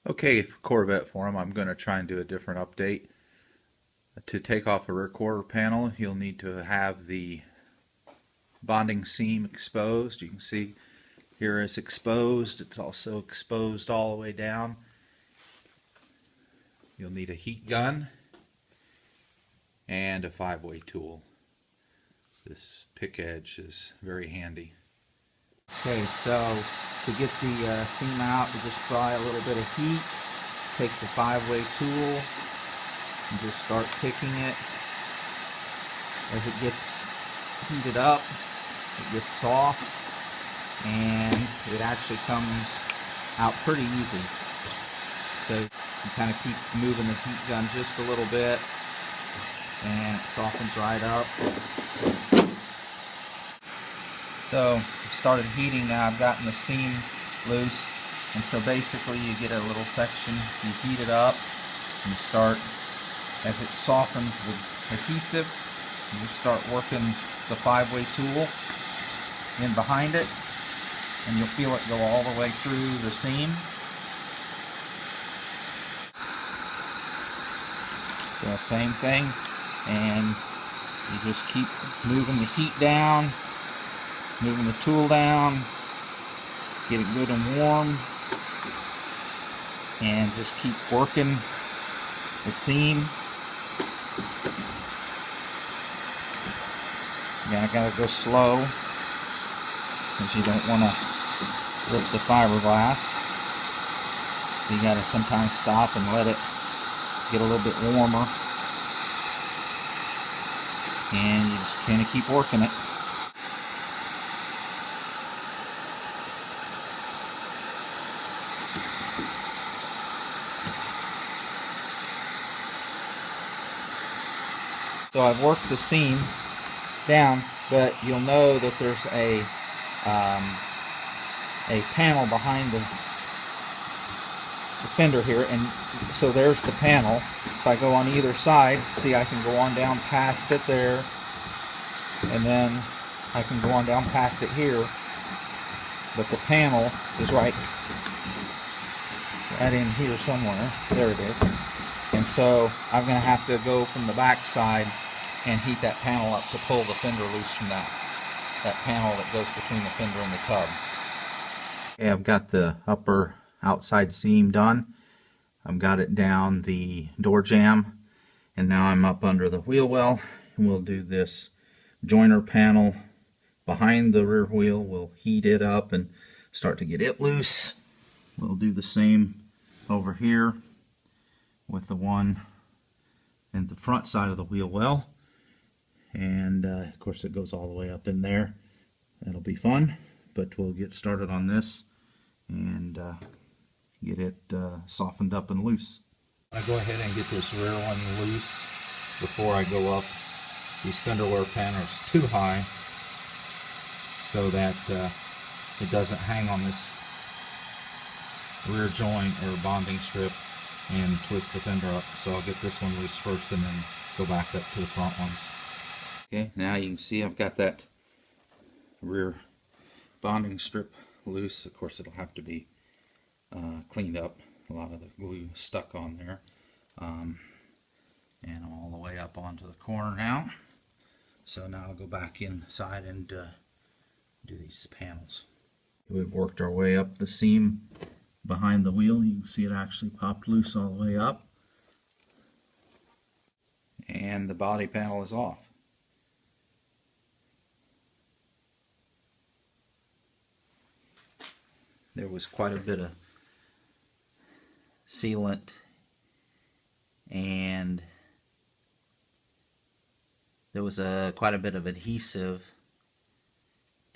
Okay, for Corvette form, I'm going to try and do a different update. To take off a rear quarter panel, you'll need to have the bonding seam exposed. You can see here it's exposed. It's also exposed all the way down. You'll need a heat gun and a 5-way tool. This pick edge is very handy. Okay, so to get the seam out, we just apply a little bit of heat, take the 5-way tool, and just start picking it. As it gets heated up, it gets soft, and it actually comes out pretty easy. So you kind of keep moving the heat gun just a little bit, and it softens right up. So I've started heating now. I've gotten the seam loose, and so basically you get a little section, you heat it up, and you start, as it softens the adhesive, you start working the 5-way tool in behind it, and you'll feel it go all the way through the seam. So same thing, and you just keep moving the heat down, moving the tool down, get it good and warm, and just keep working the seam. Yeah, I gotta go slow because you don't want to rip the fiberglass. So you gotta sometimes stop and let it get a little bit warmer, and you just kind of keep working it. So I've worked the seam down, but you'll know that there's a panel behind the fender here, and so there's the panel. If I go on either side, see, I can go on down past it there, and then I can go on down past it here, but the panel is right in here somewhere. There it is. And so I'm going to have to go from the back side and heat that panel up to pull the fender loose from that panel that goes between the fender and the tub. Okay, I've got the upper outside seam done. I've got it down the door jamb, and now I'm up under the wheel well, and we'll do this joiner panel behind the rear wheel. We'll heat it up and start to get it loose. We'll do the same over here with the one in the front side of the wheel well, and of course it goes all the way up in there. That'll be fun, but we'll get started on this and get it softened up and loose. I go ahead and get this rear one loose before I go up these fender wear panels too high, so that it doesn't hang on this rear joint or bonding strip and twist the fender up. So I'll get this one loose first and then go back up to the front ones. Okay, now you can see I've got that rear bonding strip loose. Of course it'll have to be cleaned up. A lot of the glue stuck on there. And I'm all the way up onto the corner now. So now I'll go back inside and do these panels. We've worked our way up the seam behind the wheel. You can see it actually popped loose all the way up, and the body panel is off. There was quite a bit of sealant and there was quite a bit of adhesive,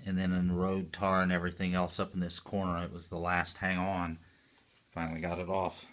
and then in road tar and everything else up in this corner. It was the last hang on. Finally got it off.